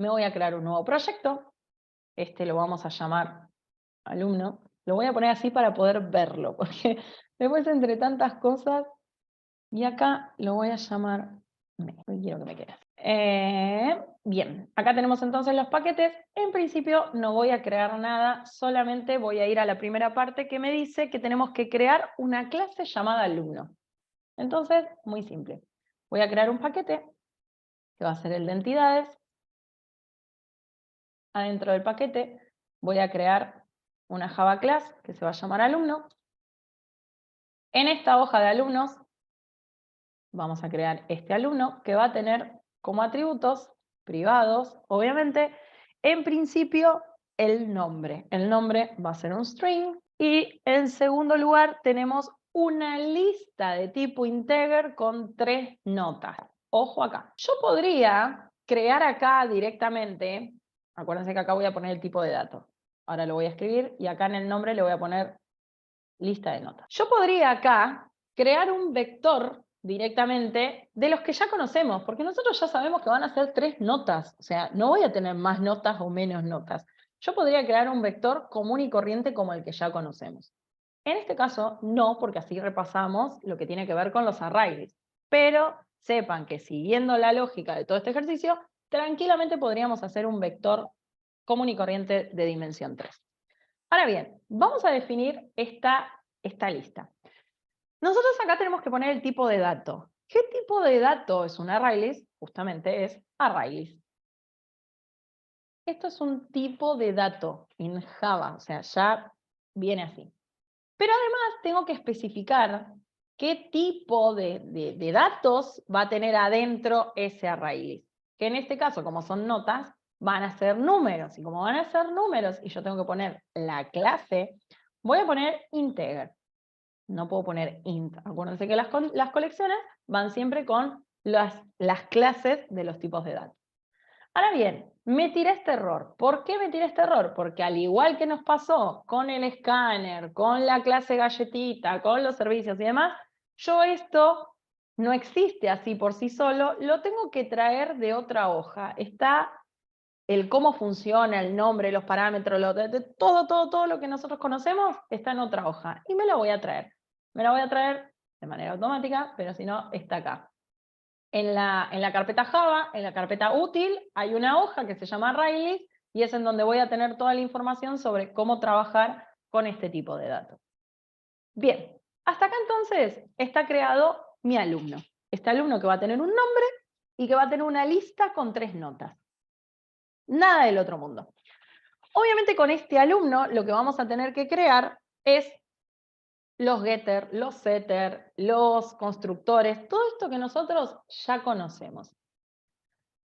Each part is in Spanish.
me voy a crear un nuevo proyecto. Este lo vamos a llamar alumno. Lo voy a poner así para poder verlo, porque después entre tantas cosas, y acá lo voy a llamar porque quiero que me quede. Bien, acá tenemos entonces los paquetes. En principio no voy a crear nada, solamente voy a ir a la primera parte que me dice que tenemos que crear una clase llamada alumno. Entonces, muy simple. Voy a crear un paquete que va a ser el de entidades. Adentro del paquete voy a crear una Java class que se va a llamar alumno. En esta hoja de alumnos vamos a crear este alumno que va a tener como atributos privados, obviamente, en principio el nombre. El nombre va a ser un string y en segundo lugar tenemos una lista de tipo integer con 3 notas. Ojo acá. Yo podría crear acá directamente, acuérdense que acá voy a poner el tipo de dato. Ahora lo voy a escribir y acá en el nombre le voy a poner lista de notas. Yo podría acá crear un vector directamente de los que ya conocemos, porque nosotros ya sabemos que van a ser 3 notas, o sea, no voy a tener más notas o menos notas. Yo podría crear un vector común y corriente como el que ya conocemos. En este caso, no, porque así repasamos lo que tiene que ver con los arrays. Pero sepan que siguiendo la lógica de todo este ejercicio, tranquilamente podríamos hacer un vector común y corriente de dimensión 3. Ahora bien, vamos a definir esta lista. Nosotros acá tenemos que poner el tipo de dato. ¿Qué tipo de dato es un ArrayList? Justamente es ArrayList. Esto es un tipo de dato en Java, o sea, ya viene así. Pero además tengo que especificar qué tipo de datos va a tener adentro ese ArrayList. Que en este caso, como son notas, van a ser números. Y como van a ser números y yo tengo que poner la clase, voy a poner integer. No puedo poner int. Acuérdense que las colecciones van siempre con las clases de los tipos de datos. Ahora bien, me tiré este error. ¿Por qué me tiré este error? Porque al igual que nos pasó con el escáner, con la clase galletita, con los servicios y demás, yo esto no existe así por sí solo, lo tengo que traer de otra hoja. Está el cómo funciona, el nombre, los parámetros, todo lo que nosotros conocemos está en otra hoja. Y me lo voy a traer. Me la voy a traer de manera automática, pero si no, está acá. En la carpeta Java, en la carpeta útil, hay una hoja que se llama ArrayList y es en donde voy a tener toda la información sobre cómo trabajar con este tipo de datos. Bien, hasta acá entonces está creado mi alumno. Este alumno que va a tener un nombre y que va a tener una lista con 3 notas. Nada del otro mundo. Obviamente con este alumno lo que vamos a tener que crear es los getter, los setter, los constructores, todo esto que nosotros ya conocemos.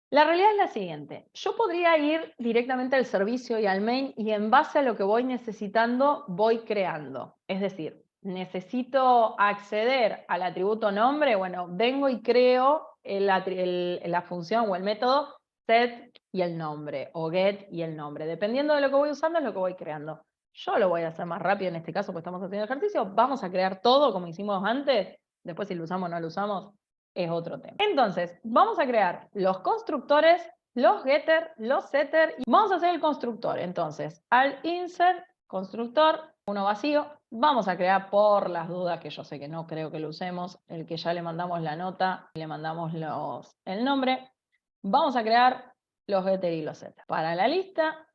La realidad es la siguiente, yo podría ir directamente al servicio y al main y en base a lo que voy necesitando voy creando. Es decir, necesito acceder al atributo nombre, bueno, vengo y creo la función o el método set y el nombre, o get y el nombre. Dependiendo de lo que voy usando es lo que voy creando. Yo lo voy a hacer más rápido en este caso porque estamos haciendo ejercicio. Vamos a crear todo como hicimos antes. Después si lo usamos o no lo usamos es otro tema. Entonces, vamos a crear los constructores, los getter, los setter y vamos a hacer el constructor. Entonces, al insert constructor, uno vacío, vamos a crear por las dudas, que yo sé que no creo que lo usemos, el que ya le mandamos la nota, le mandamos el nombre, vamos a crear los getter y los setter para la lista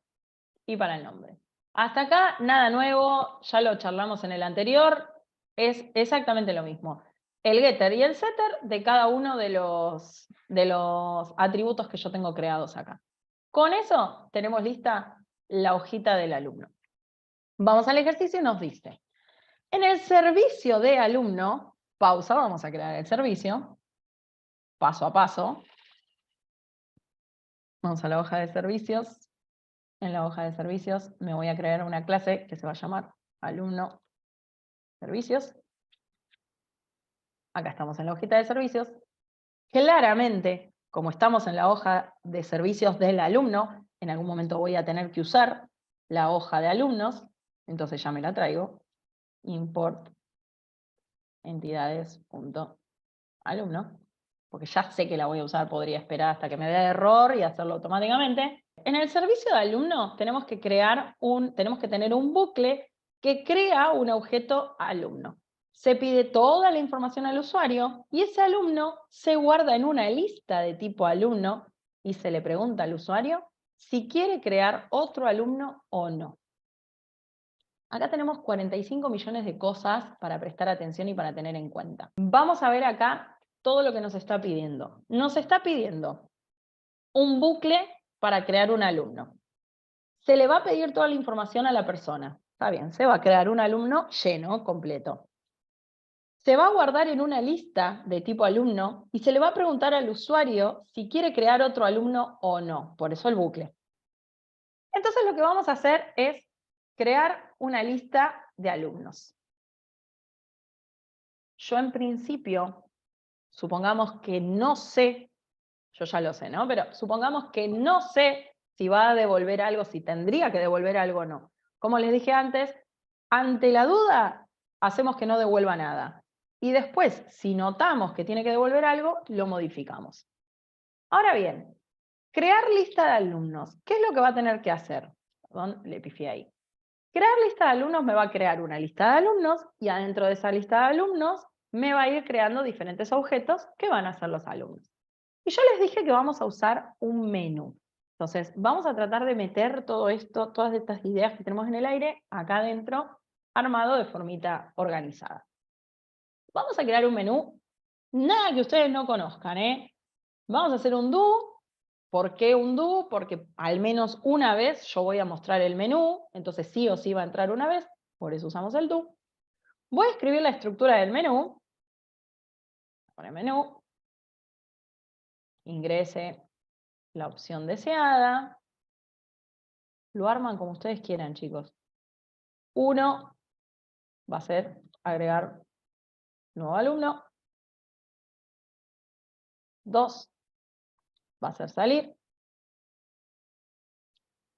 y para el nombre. Hasta acá, nada nuevo, ya lo charlamos en el anterior, es exactamente lo mismo. El getter y el setter de cada uno de los atributos que yo tengo creados acá. Con eso tenemos lista la hojita del alumno. Vamos al ejercicio y nos dice, en el servicio de alumno, pausa, vamos a crear el servicio, paso a paso. Vamos a la hoja de servicios. En la hoja de servicios me voy a crear una clase que se va a llamar alumno servicios. Acá estamos en la hojita de servicios. Claramente, como estamos en la hoja de servicios del alumno, en algún momento voy a tener que usar la hoja de alumnos, entonces ya me la traigo. Import entidades.alumno. porque ya sé que la voy a usar, podría esperar hasta que me dé error y hacerlo automáticamente. En el servicio de alumno tenemos que tener un bucle que crea un objeto alumno. Se pide toda la información al usuario y ese alumno se guarda en una lista de tipo alumno y se le pregunta al usuario si quiere crear otro alumno o no. Acá tenemos 45 millones de cosas para prestar atención y para tener en cuenta. Vamos a ver acá todo lo que nos está pidiendo. Nos está pidiendo un bucle para crear un alumno. Se le va a pedir toda la información a la persona. Está bien, se va a crear un alumno lleno, completo. Se va a guardar en una lista de tipo alumno y se le va a preguntar al usuario si quiere crear otro alumno o no. Por eso el bucle. Entonces lo que vamos a hacer es crear una lista de alumnos. Yo en principio, supongamos que no sé, yo ya lo sé, ¿no? Pero supongamos que no sé si va a devolver algo, si tendría que devolver algo o no. Como les dije antes, ante la duda, hacemos que no devuelva nada. Y después, si notamos que tiene que devolver algo, lo modificamos. Ahora bien, crear lista de alumnos. ¿Qué es lo que va a tener que hacer? Perdón, le pifié ahí. Crear lista de alumnos me va a crear una lista de alumnos y adentro de esa lista de alumnos me va a ir creando diferentes objetos que van a ser los alumnos. Y yo les dije que vamos a usar un menú. Entonces, vamos a tratar de meter todo esto, todas estas ideas que tenemos en el aire, acá adentro, armado de formita organizada. Vamos a crear un menú, nada que ustedes no conozcan, ¿eh? Vamos a hacer un do. ¿Por qué un do? Porque al menos una vez yo voy a mostrar el menú, entonces sí o sí va a entrar una vez, por eso usamos el do. Voy a escribir la estructura del menú. Pone menú, ingrese la opción deseada. Lo arman como ustedes quieran, chicos. 1 va a ser agregar nuevo alumno. 2 va a ser salir.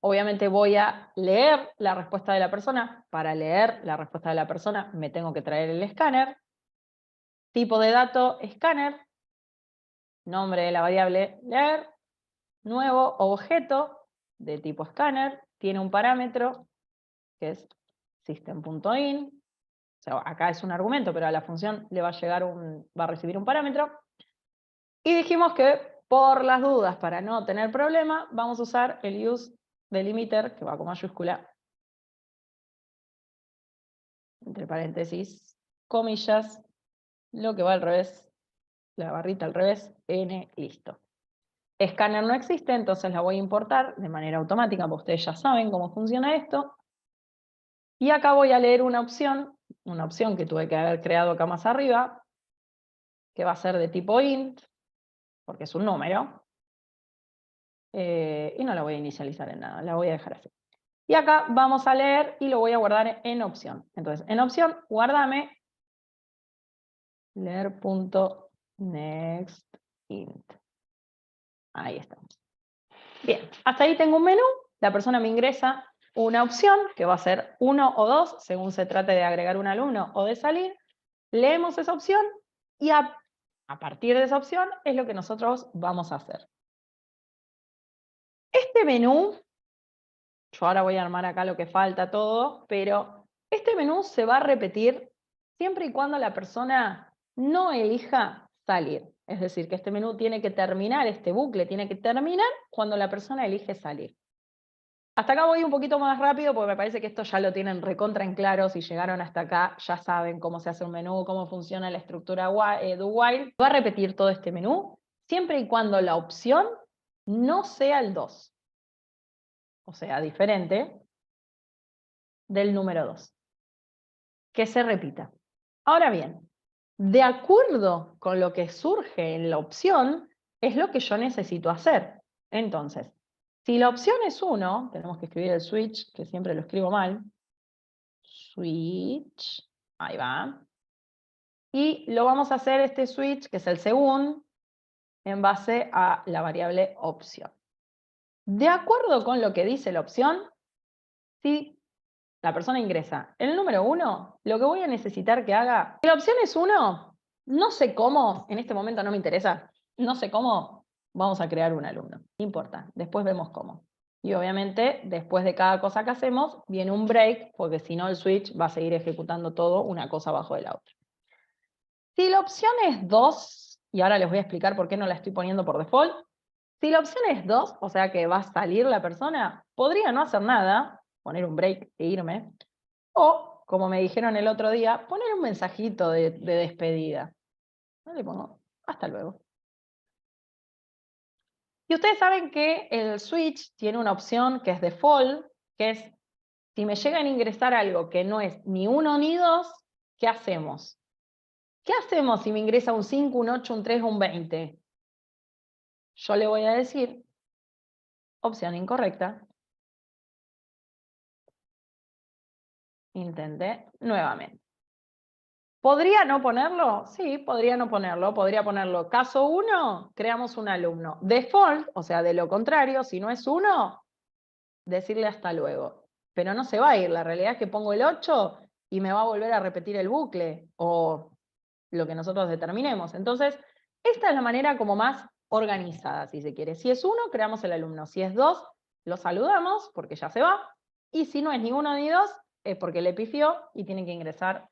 Obviamente voy a leer la respuesta de la persona. Para leer la respuesta de la persona me tengo que traer el escáner. Tipo de dato, escáner. Nombre de la variable leer. Nuevo objeto de tipo escáner. Tiene un parámetro que es system.in. O sea, acá es un argumento, pero a la función le va a llegar va a recibir un parámetro. Y dijimos que por las dudas, para no tener problema, vamos a usar el use delimiter, que va con mayúscula, entre paréntesis, comillas, lo que va al revés, la barrita al revés, n, listo. Escáner no existe, entonces la voy a importar de manera automática, porque ustedes ya saben cómo funciona esto. Y acá voy a leer una opción que tuve que haber creado acá más arriba, que va a ser de tipo int, porque es un número. Y no la voy a inicializar en nada, la voy a dejar así. Y acá vamos a leer y lo voy a guardar en opción. Entonces, en opción, guárdame leer.nextInt. Ahí estamos. Bien, hasta ahí tengo un menú. La persona me ingresa una opción, que va a ser 1 o 2, según se trate de agregar un alumno o de salir. Leemos esa opción y a partir de esa opción es lo que nosotros vamos a hacer. Este menú, yo ahora voy a armar acá lo que falta todo, pero este menú se va a repetir siempre y cuando la persona no elija salir. Es decir, que este menú tiene que terminar, este bucle tiene que terminar cuando la persona elige salir. Hasta acá voy un poquito más rápido porque me parece que esto ya lo tienen recontra en claro. Si llegaron hasta acá ya saben cómo se hace un menú, cómo funciona la estructura do while. Va a repetir todo este menú siempre y cuando la opción no sea el 2. O sea, diferente del número 2. Que se repita. Ahora bien, de acuerdo con lo que surge en la opción, es lo que yo necesito hacer. Entonces, si la opción es 1, tenemos que escribir el switch, que siempre lo escribo mal. Switch, ahí va. Y lo vamos a hacer este switch, que es el segundo, en base a la variable opción. De acuerdo con lo que dice la opción, si la persona ingresa el número 1, lo que voy a necesitar que haga, si la opción es 1, no sé cómo, en este momento no me interesa, no sé cómo, vamos a crear un alumno. No importa, después vemos cómo. Y obviamente, después de cada cosa que hacemos, viene un break, porque si no el switch va a seguir ejecutando todo una cosa abajo de la otra. Si la opción es 2, y ahora les voy a explicar por qué no la estoy poniendo por default, si la opción es 2, o sea que va a salir la persona, podría no hacer nada, poner un break e irme, o, como me dijeron el otro día, poner un mensajito de despedida. No le pongo, hasta luego. Y ustedes saben que el switch tiene una opción que es default, que es, si me llegan a ingresar algo que no es ni 1 ni 2, ¿qué hacemos? ¿Qué hacemos si me ingresa un 5, un 8, un 3 o un 20? Yo le voy a decir, opción incorrecta. Intenté nuevamente. ¿Podría no ponerlo? Sí, podría no ponerlo. Podría ponerlo. Caso 1, creamos un alumno. Default, o sea, de lo contrario, si no es 1, decirle hasta luego. Pero no se va a ir. La realidad es que pongo el 8 y me va a volver a repetir el bucle o lo que nosotros determinemos. Entonces, esta es la manera como más organizada, si se quiere. Si es 1, creamos el alumno. Si es 2, lo saludamos porque ya se va. Y si no es ni 1 ni 2, es porque le pifió y tiene que ingresar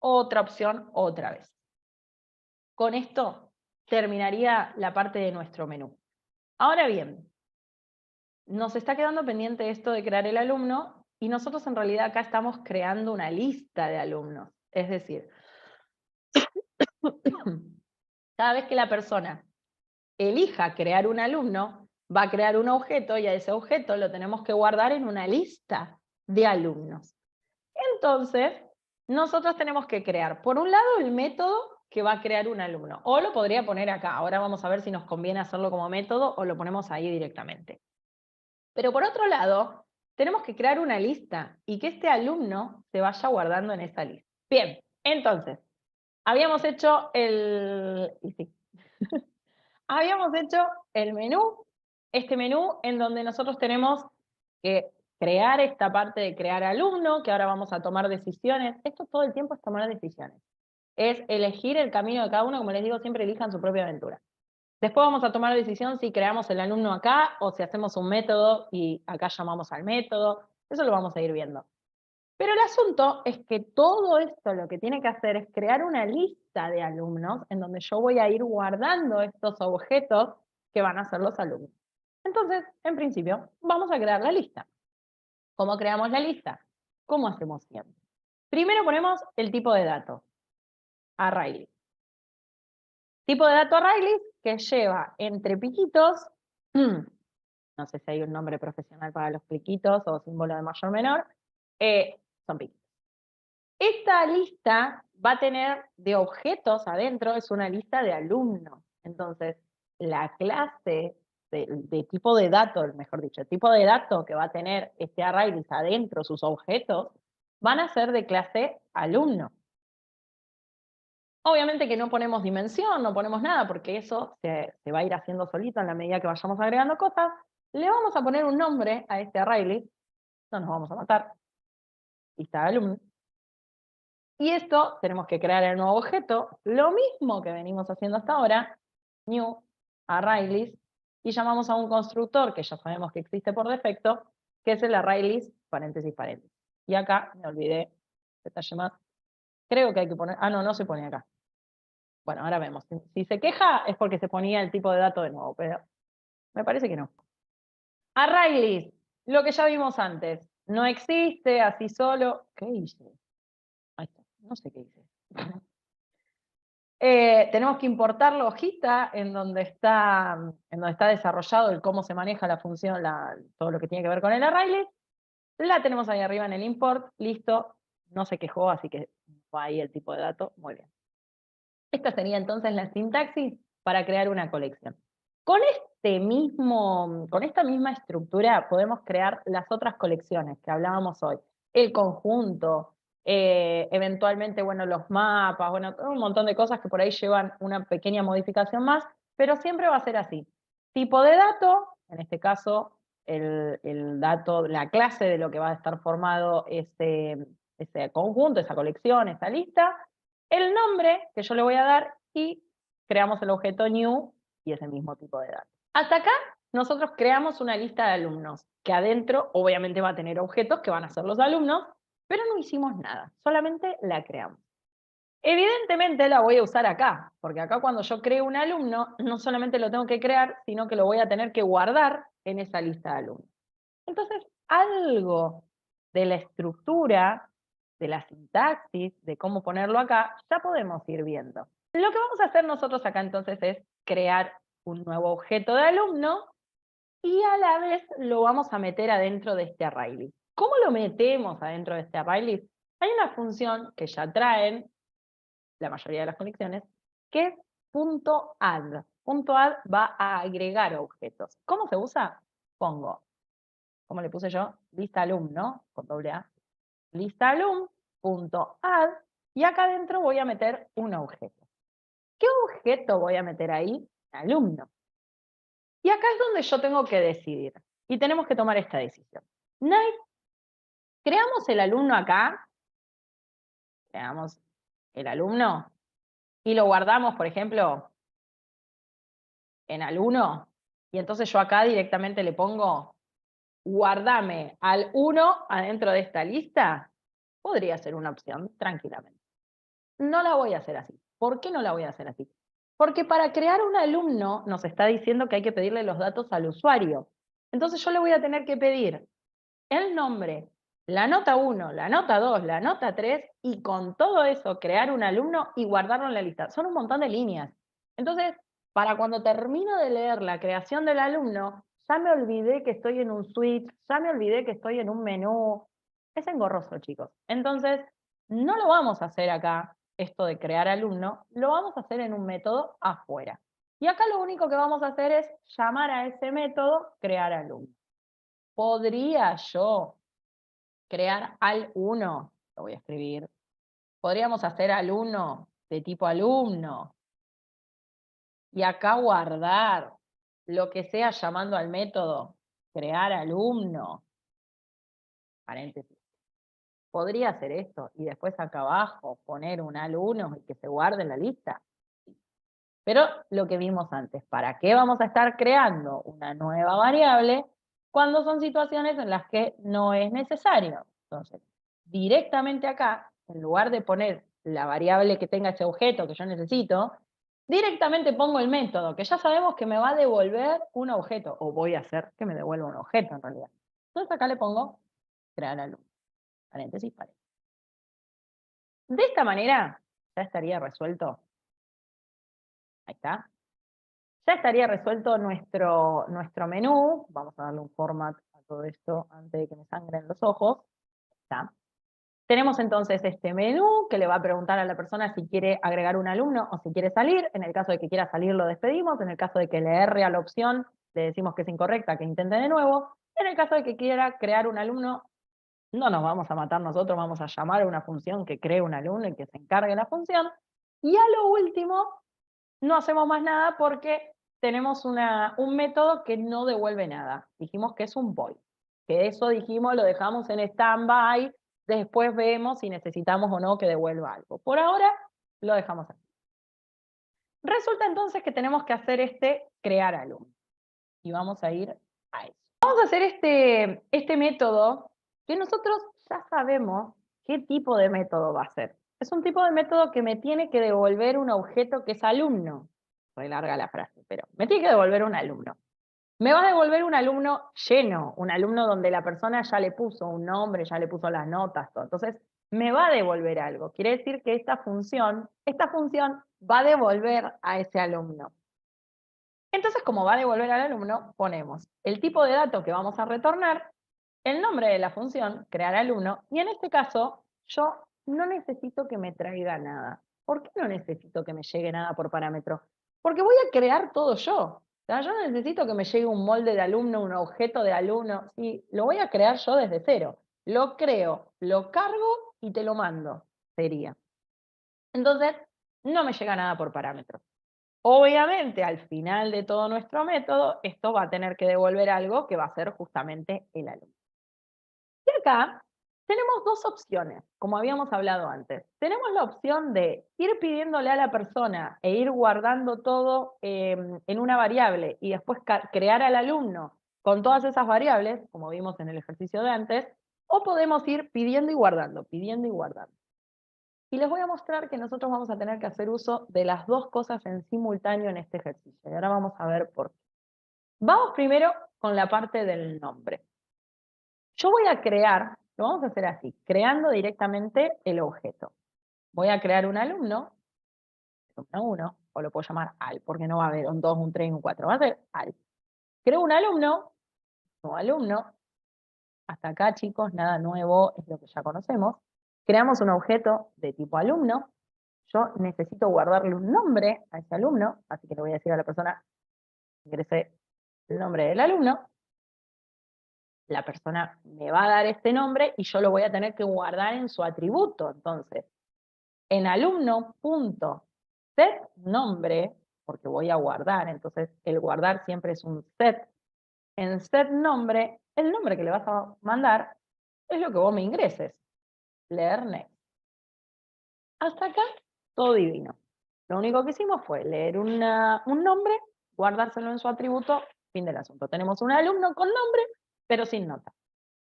otra opción otra vez. Con esto terminaría la parte de nuestro menú. Ahora bien, nos está quedando pendiente esto de crear el alumno y nosotros en realidad acá estamos creando una lista de alumnos. Es decir, cada vez que la persona elija crear un alumno, va a crear un objeto y a ese objeto lo tenemos que guardar en una lista de alumnos. Entonces, nosotros tenemos que crear, por un lado, el método que va a crear un alumno. O lo podría poner acá. Ahora vamos a ver si nos conviene hacerlo como método o lo ponemos ahí directamente. Pero por otro lado, tenemos que crear una lista y que este alumno se vaya guardando en esa lista. Bien, entonces, habíamos hecho habíamos hecho el menú, este menú en donde nosotros tenemos que crear esta parte de crear alumno, que ahora vamos a tomar decisiones. Esto todo el tiempo es tomar decisiones. Es elegir el camino de cada uno, como les digo, siempre elijan su propia aventura. Después vamos a tomar decisión si creamos el alumno acá o si hacemos un método y acá llamamos al método. Eso lo vamos a ir viendo. Pero el asunto es que todo esto lo que tiene que hacer es crear una lista de alumnos en donde yo voy a ir guardando estos objetos que van a ser los alumnos. Entonces, en principio, vamos a crear la lista. ¿Cómo creamos la lista? ¿Cómo hacemos siempre? Primero ponemos el tipo de dato, array. Tipo de dato array que lleva entre piquitos, no sé si hay un nombre profesional para los piquitos o símbolo de mayor o menor, son piquitos. Esta lista va a tener de objetos adentro, es una lista de alumnos. Entonces, la clase de tipo de dato, mejor dicho, el tipo de dato que va a tener este array adentro, sus objetos, van a ser de clase alumno. Obviamente que no ponemos dimensión, no ponemos nada, porque eso se va a ir haciendo solito en la medida que vayamos agregando cosas. Le vamos a poner un nombre a este array, no nos vamos a matar, lista de alumnos. Y esto tenemos que crear el nuevo objeto, lo mismo que venimos haciendo hasta ahora, new ArrayList, y llamamos a un constructor que ya sabemos que existe por defecto, que es el ArrayList, paréntesis, paréntesis. Y acá me olvidé, detalle más, creo que hay que poner, no, no se pone acá. Bueno, ahora vemos. Si se queja es porque se ponía el tipo de dato de nuevo, pero me parece que no. ArrayList, lo que ya vimos antes, no existe así solo. ¿Qué hice? Ahí está, no sé qué hice. Tenemos que importar la hojita en donde está desarrollado el cómo se maneja la función, todo lo que tiene que ver con el ArrayList. La tenemos ahí arriba en el import, listo, no se quejó, así que va ahí el tipo de dato, muy bien. Esta sería entonces la sintaxis para crear una colección. Con esta misma estructura podemos crear las otras colecciones que hablábamos hoy. El conjunto, eventualmente, bueno, los mapas, bueno, un montón de cosas que por ahí llevan una pequeña modificación más, pero siempre va a ser así. Tipo de dato, en este caso, el dato, la clase de lo que va a estar formado ese conjunto, esa colección, esa lista, el nombre que yo le voy a dar y creamos el objeto new y ese mismo tipo de datos. Hasta acá nosotros creamos una lista de alumnos, que adentro obviamente va a tener objetos que van a ser los alumnos, pero no hicimos nada, solamente la creamos. Evidentemente la voy a usar acá, porque acá cuando yo creo un alumno, no solamente lo tengo que crear, sino que lo voy a tener que guardar en esa lista de alumnos. Entonces, algo de la estructura, de la sintaxis, de cómo ponerlo acá, ya podemos ir viendo. Lo que vamos a hacer nosotros acá entonces es crear un nuevo objeto de alumno y a la vez lo vamos a meter adentro de este ArrayList. ¿Cómo lo metemos adentro de este ArrayList? Hay una función que ya traen la mayoría de las conexiones, que es .add. .add va a agregar objetos. ¿Cómo se usa? Pongo, como le puse yo, lista alumno, con doble A, lista alum.add, y acá adentro voy a meter un objeto. ¿Qué objeto voy a meter ahí? Alumno. Y acá es donde yo tengo que decidir. Y tenemos que tomar esta decisión. Nice. Creamos el alumno acá. Creamos el alumno. Y lo guardamos, por ejemplo, en al1. Y entonces yo acá directamente le pongo, guardame al 1 adentro de esta lista. Podría ser una opción, tranquilamente. No la voy a hacer así. ¿Por qué no la voy a hacer así? Porque para crear un alumno nos está diciendo que hay que pedirle los datos al usuario. Entonces yo le voy a tener que pedir el nombre, la nota 1, la nota 2, la nota 3, y con todo eso crear un alumno y guardarlo en la lista. Son un montón de líneas. Entonces, para cuando termino de leer la creación del alumno, ya me olvidé que estoy en un switch, ya me olvidé que estoy en un menú. Es engorroso, chicos. Entonces, no lo vamos a hacer acá, esto de crear alumno, lo vamos a hacer en un método afuera. Y acá lo único que vamos a hacer es llamar a ese método crear alumno. ¿Podría yo crear al1? Lo voy a escribir. Podríamos hacer al1 de tipo alumno. Y acá guardar lo que sea llamando al método crear alumno. Paréntesis. ¿Podría hacer esto? Y después acá abajo poner un al1 y que se guarde en la lista. Pero lo que vimos antes, ¿para qué vamos a estar creando una nueva variable cuando son situaciones en las que no es necesario? Entonces, directamente acá, en lugar de poner la variable que tenga ese objeto que yo necesito, directamente pongo el método, que ya sabemos que me va a devolver un objeto, o voy a hacer que me devuelva un objeto en realidad. Entonces acá le pongo crear alumno, paréntesis, paréntesis. De esta manera ya estaría resuelto. Ahí está. Ya estaría resuelto nuestro menú. Vamos a darle un format a todo esto antes de que me sangren los ojos. ¿Está? Tenemos entonces este menú que le va a preguntar a la persona si quiere agregar un alumno o si quiere salir. En el caso de que quiera salir lo despedimos. En el caso de que le erre a la opción, le decimos que es incorrecta, que intente de nuevo. En el caso de que quiera crear un alumno, no nos vamos a matar nosotros, vamos a llamar a una función que cree un alumno y que se encargue de la función. Y a lo último, no hacemos más nada porque tenemos un método que no devuelve nada. Dijimos que es un void. Que eso dijimos, lo dejamos en stand-by, después vemos si necesitamos o no que devuelva algo. Por ahora, lo dejamos aquí. Resulta entonces que tenemos que hacer este crear alumno. Y vamos a ir a eso. Vamos a hacer este método que nosotros ya sabemos qué tipo de método va a ser. Es un tipo de método que me tiene que devolver un objeto que es alumno. Re larga la frase, pero me tiene que devolver un alumno. Me va a devolver un alumno lleno, un alumno donde la persona ya le puso un nombre, ya le puso las notas, todo. Entonces, me va a devolver algo. Quiere decir que esta función va a devolver a ese alumno. Entonces, como va a devolver al alumno, ponemos el tipo de dato que vamos a retornar, el nombre de la función, crear alumno, y en este caso, yo no necesito que me traiga nada. ¿Por qué no necesito que me llegue nada por parámetro? Porque voy a crear todo yo. O sea, yo no necesito que me llegue un molde de alumno, un objeto de alumno. Sí, lo voy a crear yo desde cero. Lo creo, lo cargo y te lo mando, sería. Entonces, no me llega nada por parámetro. Obviamente, al final de todo nuestro método, esto va a tener que devolver algo que va a ser justamente el alumno. Y acá Tenemos dos opciones, como habíamos hablado antes. Tenemos la opción de ir pidiéndole a la persona e ir guardando todo en una variable y después crear al alumno con todas esas variables, como vimos en el ejercicio de antes, o podemos ir pidiendo y guardando, pidiendo y guardando. Y les voy a mostrar que nosotros vamos a tener que hacer uso de las dos cosas en simultáneo en este ejercicio. Y ahora vamos a ver por qué. Vamos primero con la parte del nombre. Yo voy a crear, lo vamos a hacer así, creando directamente el objeto. Voy a crear un alumno 1, o lo puedo llamar al, porque no va a haber un 2, un 3, un 4, va a ser al. Creo un alumno, nuevo alumno, hasta acá chicos, nada nuevo, es lo que ya conocemos. Creamos un objeto de tipo alumno, yo necesito guardarle un nombre a ese alumno, así que le voy a decir a la persona que ingrese el nombre del alumno. La persona me va a dar este nombre y yo lo voy a tener que guardar en su atributo. Entonces, en alumno.setNombre, porque voy a guardar, entonces el guardar siempre es un set. En setNombre, el nombre que le vas a mandar es lo que vos me ingreses. Leer next. Hasta acá, todo divino. Lo único que hicimos fue leer un nombre, guardárselo en su atributo, fin del asunto. Tenemos un alumno con nombre, pero sin nota.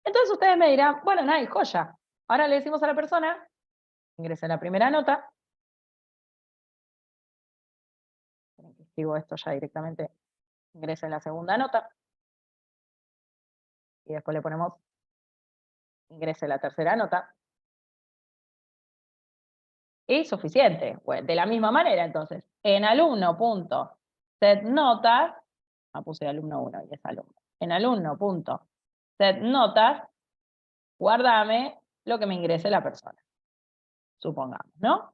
Entonces ustedes me dirán, bueno, Nay, joya. Ahora le decimos a la persona, ingrese la primera nota. Escribo esto ya directamente, ingrese la segunda nota. Y después le ponemos, ingrese la tercera nota. Y suficiente. Pues, de la misma manera, entonces, en alumno.setNotas, puse alumno 1 y es alumno. En alumno.setNotas, guárdame lo que me ingrese la persona. Supongamos, ¿no?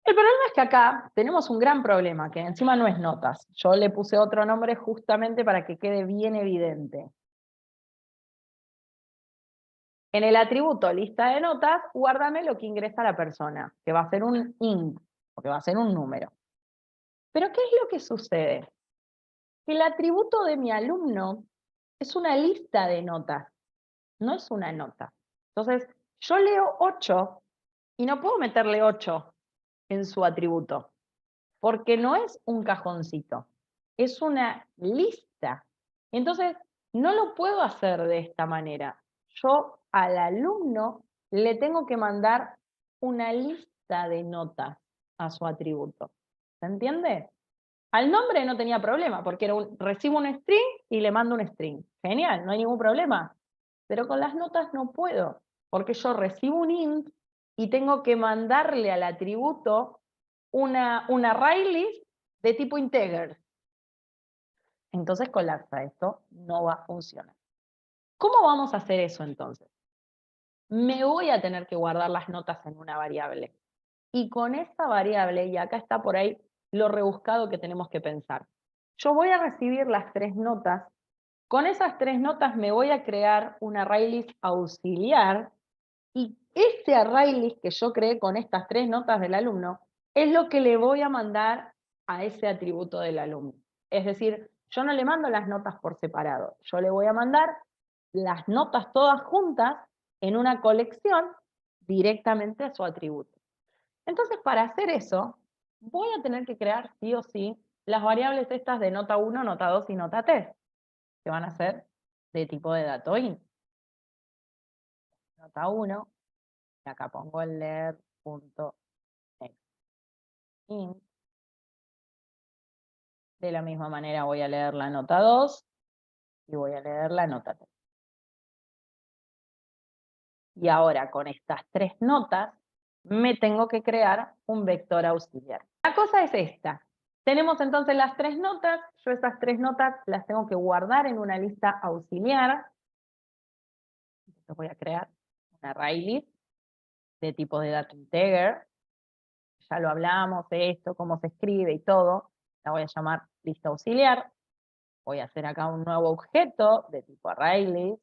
El problema es que acá tenemos un gran problema, que encima no es notas. Yo le puse otro nombre justamente para que quede bien evidente. En el atributo lista de notas, guárdame lo que ingresa la persona, que va a ser un int, o que va a ser un número. Pero ¿qué es lo que sucede? El atributo de mi alumno es una lista de notas, no es una nota. Entonces, yo leo 8 y no puedo meterle 8 en su atributo, porque no es un cajoncito, es una lista. Entonces, no lo puedo hacer de esta manera. Yo al alumno le tengo que mandar una lista de notas a su atributo. ¿Se entiende? Al nombre no tenía problema, porque era recibo un string y le mando un string. Genial, no hay ningún problema. Pero con las notas no puedo, porque yo recibo un int y tengo que mandarle al atributo una array list de tipo integer. Entonces colapsa, esto no va a funcionar. ¿Cómo vamos a hacer eso entonces? Me voy a tener que guardar las notas en una variable. Y con esa variable, y acá está por ahí lo rebuscado que tenemos que pensar. Yo voy a recibir las 3 notas, con esas 3 notas me voy a crear un ArrayList auxiliar, y ese ArrayList que yo creé con estas 3 notas del alumno, es lo que le voy a mandar a ese atributo del alumno. Es decir, yo no le mando las notas por separado, yo le voy a mandar las notas todas juntas en una colección directamente a su atributo. Entonces, para hacer eso, voy a tener que crear sí o sí las variables estas de nota 1, nota 2 y nota 3, que van a ser de tipo de dato int. Nota 1, y acá pongo el leer.nextInt. De la misma manera voy a leer la nota 2 y voy a leer la nota 3. Y ahora con estas 3 notas me tengo que crear un vector auxiliar. La cosa es esta. Tenemos entonces las 3 notas, yo esas 3 notas las tengo que guardar en una lista auxiliar. Entonces voy a crear una ArrayList de tipo de dato integer. Ya lo hablamos de esto, cómo se escribe y todo. La voy a llamar lista auxiliar. Voy a hacer acá un nuevo objeto de tipo ArrayList.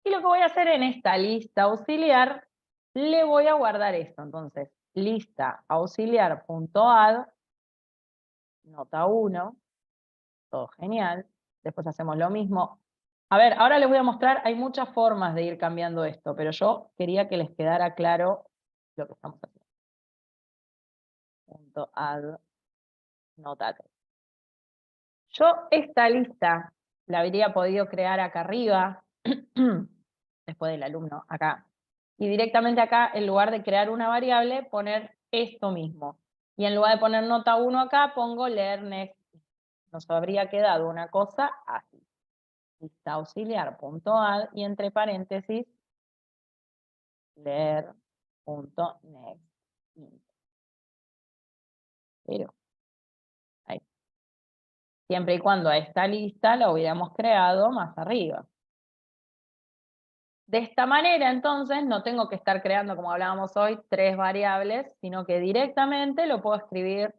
Y lo que voy a hacer en esta lista auxiliar, le voy a guardar esto. Entonces, lista auxiliar.add, nota 1, todo genial. después hacemos lo mismo. A ver, ahora les voy a mostrar, hay muchas formas de ir cambiando esto, pero yo quería que les quedara claro lo que estamos haciendo. Punto add nota 3. Yo esta lista la habría podido crear acá arriba, después del alumno, acá. Y directamente acá, en lugar de crear una variable, poner esto mismo. Y en lugar de poner nota 1 acá, pongo leer next. Nos habría quedado una cosa así. Lista auxiliar.add y entre paréntesis, leer.next. Pero, ahí. Siempre y cuando a esta lista la hubiéramos creado más arriba. De esta manera, entonces, no tengo que estar creando, como hablábamos hoy, 3 variables, sino que directamente lo puedo escribir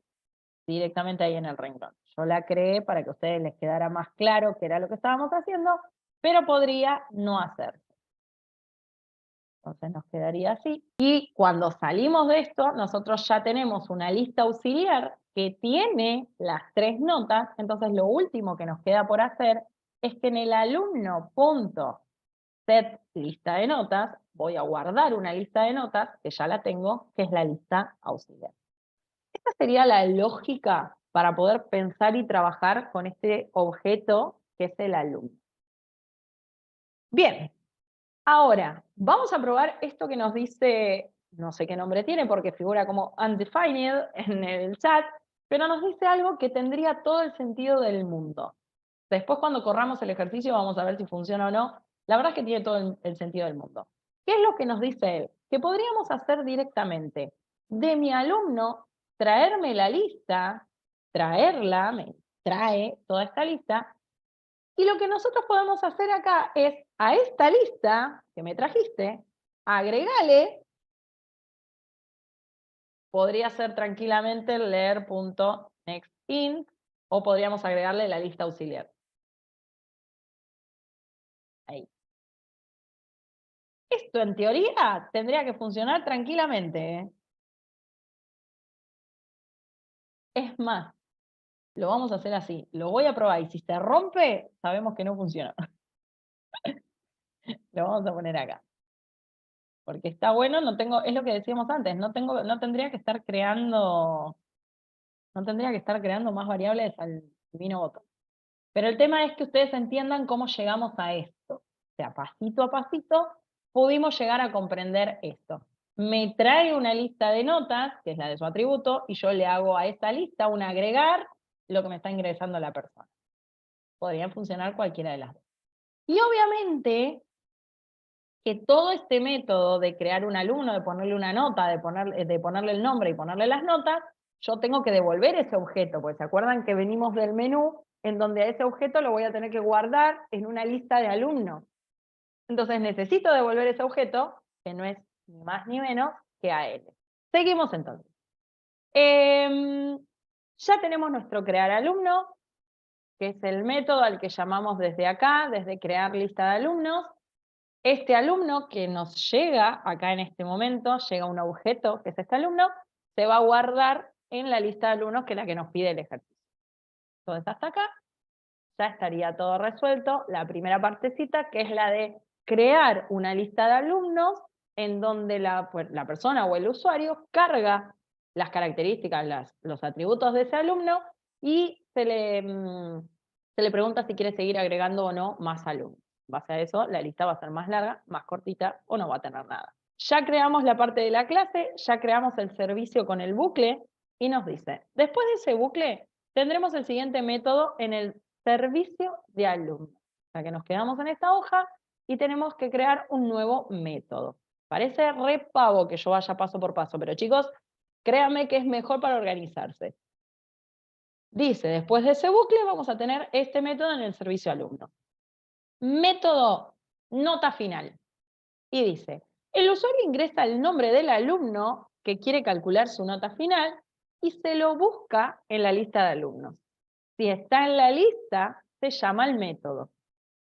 directamente ahí en el renglón. Yo la creé para que a ustedes les quedara más claro qué era lo que estábamos haciendo, pero podría no hacerse. Entonces nos quedaría así. Y cuando salimos de esto, nosotros ya tenemos una lista auxiliar que tiene las 3 notas, entonces lo último que nos queda por hacer es que en el alumno.set lista de notas, voy a guardar una lista de notas, que ya la tengo, que es la lista auxiliar. Esta sería la lógica para poder pensar y trabajar con este objeto que es el alumno. Bien, ahora vamos a probar esto que nos dice, no sé qué nombre tiene porque figura como undefined en el chat, pero nos dice algo que tendría todo el sentido del mundo. Después cuando corramos el ejercicio vamos a ver si funciona o no. La verdad es que tiene todo el sentido del mundo. ¿Qué es lo que nos dice él? Que podríamos hacer directamente de mi alumno, traerme la lista, traerla, me trae toda esta lista, y lo que nosotros podemos hacer acá es a esta lista que me trajiste, agregale, podría ser tranquilamente el leer.nextInt, o podríamos agregarle la lista auxiliar. Ahí. Esto en teoría tendría que funcionar tranquilamente, ¿eh? Es más, lo vamos a hacer así, lo voy a probar y si se rompe, sabemos que no funciona. Lo vamos a poner acá. Porque está bueno, no tengo, es lo que decíamos antes, no tendría que estar creando, más variables al divino botón. Pero el tema es que ustedes entiendan cómo llegamos a esto. O sea, pasito a pasito pudimos llegar a comprender esto. Me trae una lista de notas, que es la de su atributo, y yo le hago a esta lista un agregar lo que me está ingresando la persona. Podrían funcionar cualquiera de las dos. Y obviamente que todo este método de crear un alumno, de ponerle una nota, de ponerle el nombre y ponerle las notas, yo tengo que devolver ese objeto, porque se acuerdan que venimos del menú en donde a ese objeto lo voy a tener que guardar en una lista de alumnos. Entonces necesito devolver ese objeto, que no es ni más ni menos que a él. Seguimos entonces. Ya tenemos nuestro crear alumno, que es el método al que llamamos desde acá, desde crear lista de alumnos. Este alumno que nos llega acá en este momento, llega un objeto, que es este alumno, se va a guardar en la lista de alumnos que es la que nos pide el ejercicio. Entonces hasta acá ya estaría todo resuelto. La primera partecita, que es la de crear una lista de alumnos en donde la persona o el usuario carga las características, los atributos de ese alumno y se le pregunta si quiere seguir agregando o no más alumnos. En base a eso, la lista va a ser más larga, más cortita o no va a tener nada. Ya creamos la parte de la clase, ya creamos el servicio con el bucle y nos dice, después de ese bucle, tendremos el siguiente método en el servicio de alumnos. O sea que nos quedamos en esta hoja y tenemos que crear un nuevo método. Parece re pavo que yo vaya paso por paso, pero chicos, créanme que es mejor para organizarse. Dice, después de ese bucle vamos a tener este método en el servicio alumno. Método nota final. Y dice, el usuario ingresa el nombre del alumno que quiere calcular su nota final y se lo busca en la lista de alumnos. Si está en la lista, se llama el método.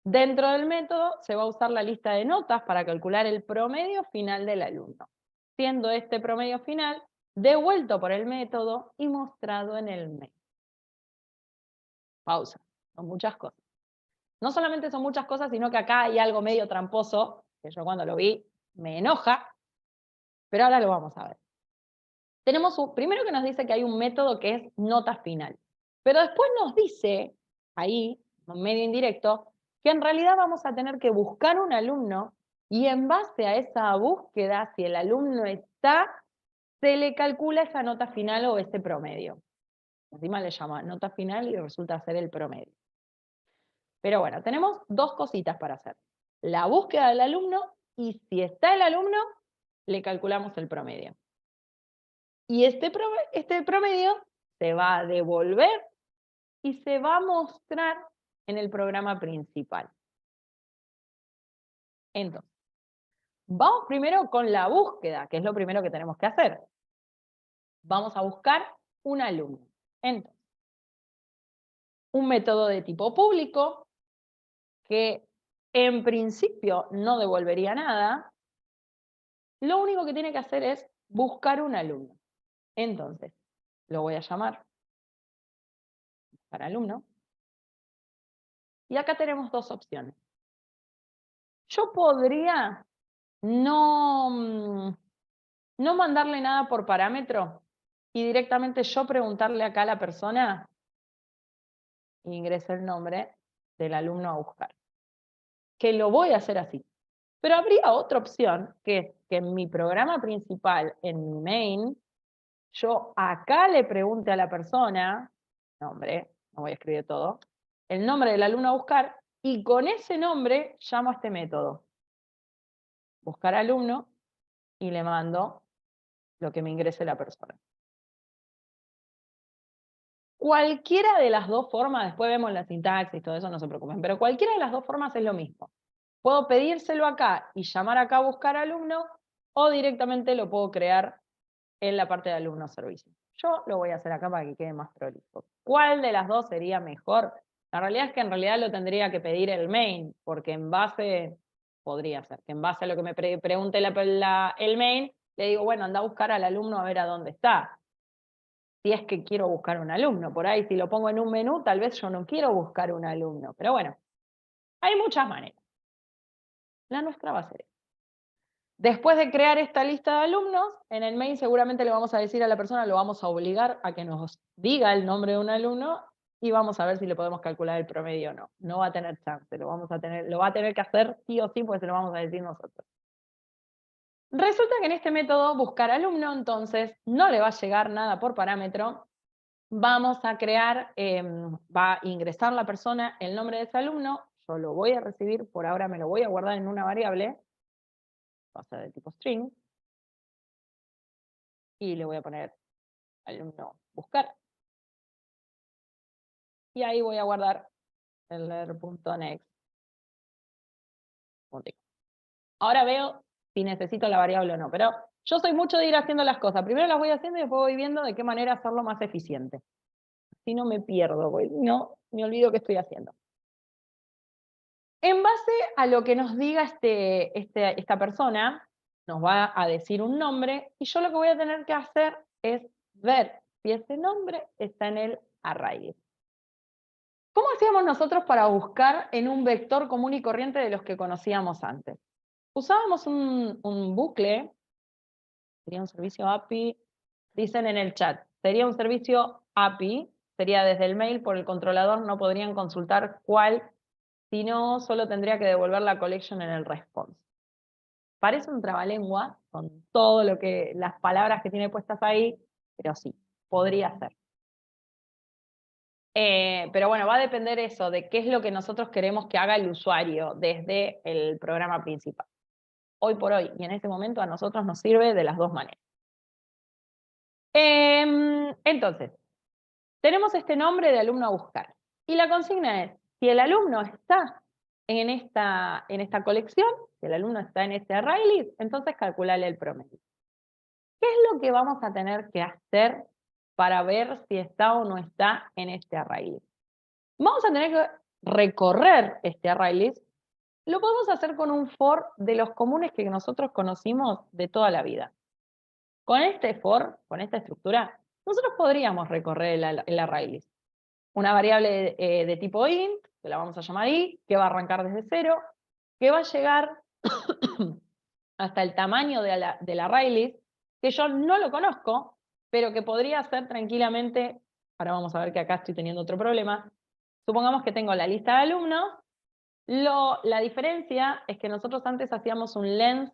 Dentro del método se va a usar la lista de notas para calcular el promedio final del alumno, siendo este promedio final devuelto por el método y mostrado en el método. Pausa, son muchas cosas. No solamente son muchas cosas, sino que acá hay algo medio tramposo, que yo cuando lo vi me enoja, pero ahora lo vamos a ver. Tenemos primero que nos dice que hay un método que es nota final, pero después nos dice, ahí, medio indirecto, que en realidad vamos a tener que buscar un alumno y en base a esa búsqueda, si el alumno está, se le calcula esa nota final o ese promedio. Encima le llama nota final y resulta ser el promedio. Pero bueno, tenemos dos cositas para hacer. La búsqueda del alumno y si está el alumno, le calculamos el promedio. Y este promedio se va a devolver y se va a mostrar en el programa principal. Entonces, vamos primero con la búsqueda, que es lo primero que tenemos que hacer. Vamos a buscar un alumno. Entonces, un método de tipo público que en principio no devolvería nada, lo único que tiene que hacer es buscar un alumno. Entonces, lo voy a llamar para alumno. Y acá tenemos dos opciones. Yo podría no mandarle nada por parámetro y directamente yo preguntarle acá a la persona e ingrese el nombre del alumno a buscar. Que lo voy a hacer así. Pero habría otra opción, que es que en mi programa principal, en mi main, yo acá le pregunte a la persona, nombre, no voy a escribir todo, el nombre del alumno a buscar, y con ese nombre llamo a este método. Buscar alumno, y le mando lo que me ingrese la persona. Cualquiera de las dos formas, después vemos la sintaxis, todo eso, no se preocupen, pero cualquiera de las dos formas es lo mismo. Puedo pedírselo acá y llamar acá a buscar alumno, o directamente lo puedo crear en la parte de alumno servicio. Yo lo voy a hacer acá para que quede más prolijo. ¿Cuál de las dos sería mejor? La realidad es que en realidad lo tendría que pedir el main, porque en base, podría ser, que en base a lo que me pregunte el main, le digo, bueno, anda a buscar al alumno a ver a dónde está. Si es que quiero buscar un alumno, por ahí si lo pongo en un menú, tal vez yo no quiero buscar un alumno, pero bueno, hay muchas maneras. La nuestra va a ser esta. Después de crear esta lista de alumnos, en el mail seguramente le vamos a decir a la persona, lo vamos a obligar a que nos diga el nombre de un alumno y vamos a ver si le podemos calcular el promedio o no. No va a tener chance, lo va a tener que hacer sí o sí porque se lo vamos a decir nosotros. Resulta que en este método buscar alumno, entonces, no le va a llegar nada por parámetro. Vamos a crear, va a ingresar la persona el nombre de ese alumno, yo lo voy a recibir, por ahora me lo voy a guardar en una variable, va a ser de tipo string, y le voy a poner alumno buscar. Y ahí voy a guardar el leer.next. Ahora veo si necesito la variable o no, pero yo soy mucho de ir haciendo las cosas. Primero las voy haciendo y después voy viendo de qué manera hacerlo más eficiente. Si no me pierdo, no me olvido qué estoy haciendo. En base a lo que nos diga esta persona, nos va a decir un nombre y yo lo que voy a tener que hacer es ver si ese nombre está en el array. ¿Cómo hacíamos nosotros para buscar en un vector común y corriente de los que conocíamos antes? Usábamos un bucle, sería un servicio API, dicen en el chat, sería un servicio API, sería desde el mail por el controlador, no podrían consultar cuál, sino solo tendría que devolver la collection en el response. Parece un trabalengua con todo lo que, las palabras que tiene puestas ahí, pero sí, podría ser. Pero bueno, va a depender eso, de qué es lo que nosotros queremos que haga el usuario desde el programa principal. Hoy por hoy, y en este momento a nosotros nos sirve de las dos maneras. Entonces, tenemos este nombre de alumno a buscar. Y la consigna es, si el alumno está en esta colección, si el alumno está en este array list, entonces calcularle el promedio. ¿Qué es lo que vamos a tener que hacer para ver si está o no está en este array list? Vamos a tener que recorrer este array list. Lo podemos hacer con un for de los comunes que nosotros conocimos de toda la vida. Con este for, con esta estructura, nosotros podríamos recorrer el array list. Una variable de tipo int, que la vamos a llamar I, que va a arrancar desde 0, que va a llegar hasta el tamaño de la array list, que yo no lo conozco, pero que podría ser tranquilamente, ahora vamos a ver que acá estoy teniendo otro problema, supongamos que tengo la lista de alumnos, la diferencia es que nosotros antes hacíamos un length,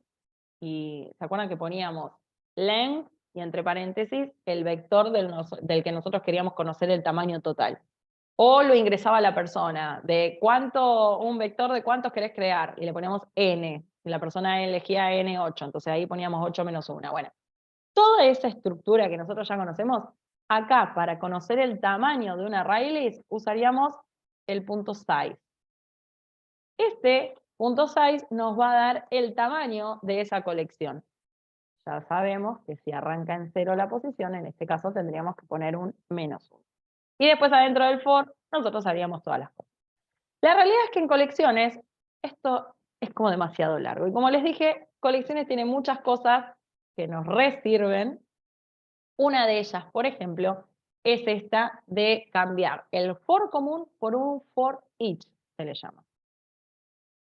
y ¿se acuerdan que poníamos length y entre paréntesis el vector del que nosotros queríamos conocer el tamaño total? O lo ingresaba la persona, un vector de cuántos querés crear, y le poníamos n, y la persona elegía n8, entonces ahí poníamos 8 menos 1. Bueno, toda esa estructura que nosotros ya conocemos, acá para conocer el tamaño de una array list usaríamos el punto size. Este punto size nos va a dar el tamaño de esa colección. Ya sabemos que si arranca en 0 la posición, en este caso tendríamos que poner un menos 1. Y después adentro del for, nosotros haríamos todas las cosas. La realidad es que en colecciones, esto es como demasiado largo. Y como les dije, colecciones tienen muchas cosas que nos resirven. Una de ellas, por ejemplo, es esta de cambiar el for común por un for each, se le llama.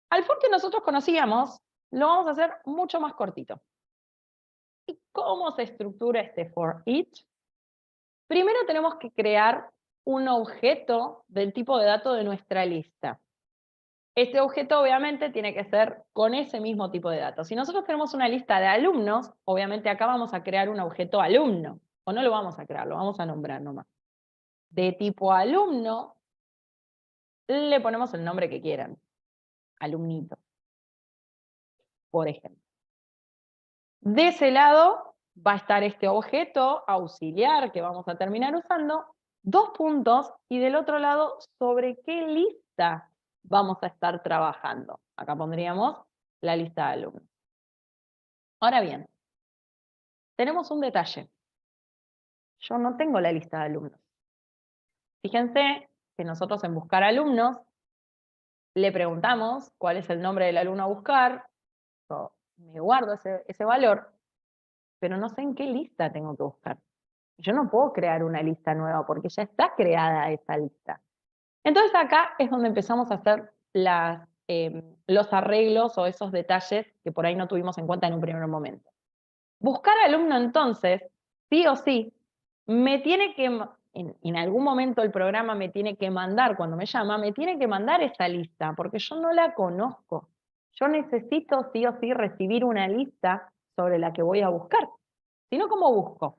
Al for que nosotros conocíamos, lo vamos a hacer mucho más cortito. ¿Y cómo se estructura este for each? Primero tenemos que crear un objeto del tipo de dato de nuestra lista. Este objeto obviamente tiene que ser con ese mismo tipo de datos. Si nosotros tenemos una lista de alumnos, obviamente acá vamos a crear un objeto alumno. O no lo vamos a crear, lo vamos a nombrar nomás. De tipo alumno, le ponemos el nombre que quieran. Alumnito, por ejemplo. De ese lado va a estar este objeto auxiliar que vamos a terminar usando, 2 puntos, y del otro lado, sobre qué lista vamos a estar trabajando. Acá pondríamos la lista de alumnos. Ahora bien, tenemos un detalle. Yo no tengo la lista de alumnos. Fíjense que nosotros en buscar alumnos le preguntamos cuál es el nombre del alumno a buscar. Yo me guardo ese valor, pero no sé en qué lista tengo que buscar. Yo no puedo crear una lista nueva porque ya está creada esa lista. Entonces acá es donde empezamos a hacer los arreglos o esos detalles que por ahí no tuvimos en cuenta en un primer momento. Buscar alumno entonces, sí o sí, me tiene que, en algún momento el programa me tiene que mandar, cuando me llama, me tiene que mandar esa lista, porque yo no la conozco. Yo necesito sí o sí recibir una lista sobre la que voy a buscar. Si no, ¿cómo busco?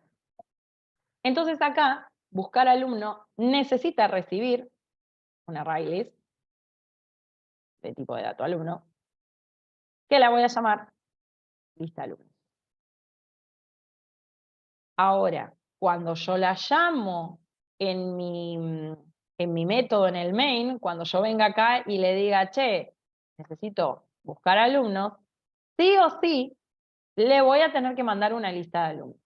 Entonces acá, buscar alumno necesita recibir una array list de tipo de dato alumno, que la voy a llamar lista alumnos. Ahora, cuando yo la llamo en mi método, en el main, cuando yo venga acá y le diga, che, necesito buscar alumnos, sí o sí, le voy a tener que mandar una lista de alumnos.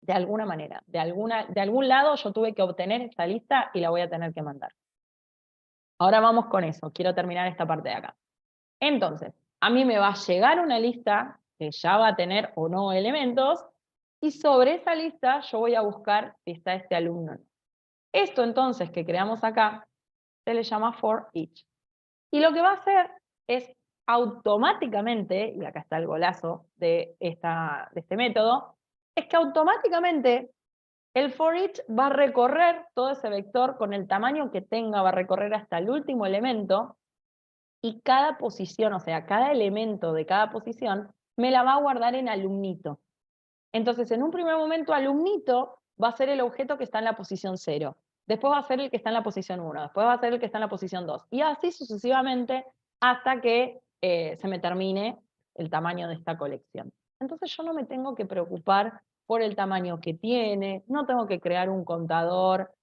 De alguna manera, de algún lado yo tuve que obtener esta lista y la voy a tener que mandar. Ahora vamos con eso, quiero terminar esta parte de acá. Entonces, a mí me va a llegar una lista que ya va a tener o no elementos, y sobre esa lista yo voy a buscar si está este alumno. Esto entonces que creamos acá se le llama for each. Y lo que va a hacer es automáticamente, y acá está el golazo de este método, es que automáticamente el for each va a recorrer todo ese vector con el tamaño que tenga, va a recorrer hasta el último elemento, y cada posición, o sea, cada elemento de cada posición, me la va a guardar en alumnito. Entonces, en un primer momento, alumnito va a ser el objeto que está en la posición 0. Después va a ser el que está en la posición 1. Después va a ser el que está en la posición 2. Y así sucesivamente hasta que se me termine el tamaño de esta colección. Entonces yo no me tengo que preocupar por el tamaño que tiene, no tengo que crear un contador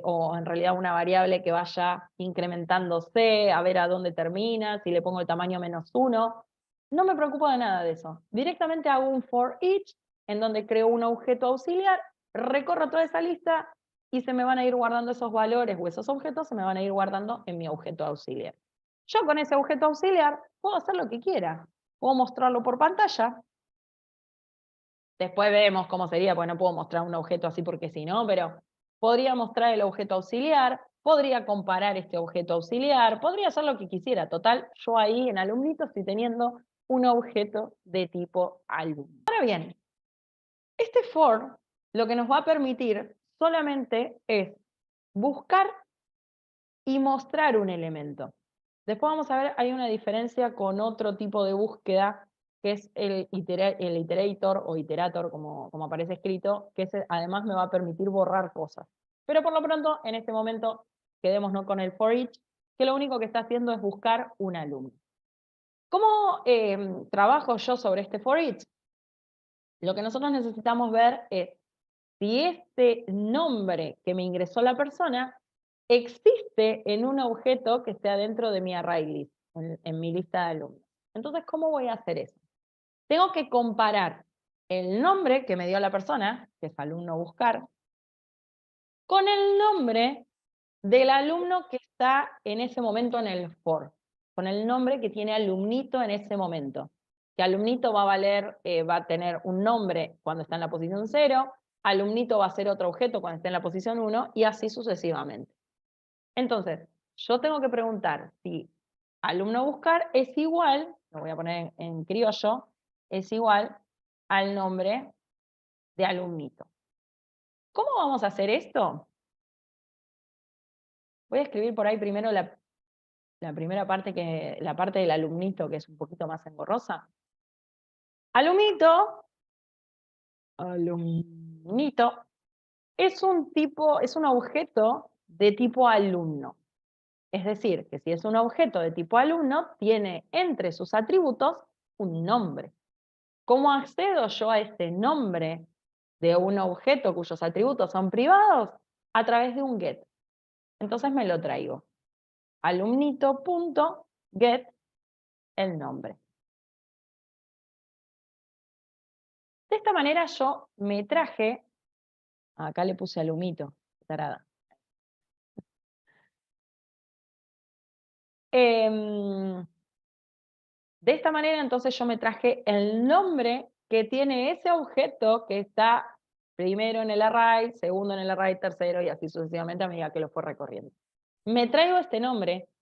o en realidad una variable que vaya incrementándose, a ver a dónde termina, si le pongo el tamaño -1. No me preocupo de nada de eso. Directamente hago un for each en donde creo un objeto auxiliar, recorro toda esa lista y se me van a ir guardando esos valores o esos objetos, se me van a ir guardando en mi objeto auxiliar. Yo con ese objeto auxiliar puedo hacer lo que quiera. Puedo mostrarlo por pantalla. Después vemos cómo sería, porque no puedo mostrar un objeto así porque sí, ¿no? Pero podría mostrar el objeto auxiliar, podría comparar este objeto auxiliar, podría hacer lo que quisiera. Total, yo ahí en alumnito estoy teniendo un objeto de tipo alumno. Ahora bien, este for lo que nos va a permitir solamente es buscar y mostrar un elemento. Después vamos a ver, hay una diferencia con otro tipo de búsqueda, que es el iterator o iterator, como aparece escrito, que además me va a permitir borrar cosas. Pero por lo pronto, en este momento, quedémonos con el for each, que lo único que está haciendo es buscar un alumno. ¿Cómo trabajo yo sobre este for each? Lo que nosotros necesitamos ver es si este nombre que me ingresó la persona existe en un objeto que esté dentro de mi array list, en mi lista de alumnos. Entonces, ¿cómo voy a hacer eso? Tengo que comparar el nombre que me dio la persona, que es alumno buscar, con el nombre del alumno que está en ese momento en el for, con el nombre que tiene alumnito en ese momento. Que alumnito va a valer, va a tener un nombre cuando está en la posición 0, alumnito va a ser otro objeto cuando esté en la posición 1 y así sucesivamente. Entonces, yo tengo que preguntar si alumno buscar es igual, lo voy a poner en criollo, es igual al nombre de alumnito. ¿Cómo vamos a hacer esto? Voy a escribir por ahí primero la primera parte, la parte del alumnito, que es un poquito más engorrosa. Alumnito es un objeto de tipo alumno. Es decir, que si es un objeto de tipo alumno, tiene entre sus atributos un nombre. ¿Cómo accedo yo a este nombre de un objeto cuyos atributos son privados? A través de un get. Entonces me lo traigo. Alumnito.get el nombre. De esta manera yo me traje, acá le puse alumnito, tarada. De esta manera entonces yo me traje el nombre que tiene ese objeto que está primero en el array, segundo en el array, tercero y así sucesivamente a medida que lo fue recorriendo. Me traigo este nombre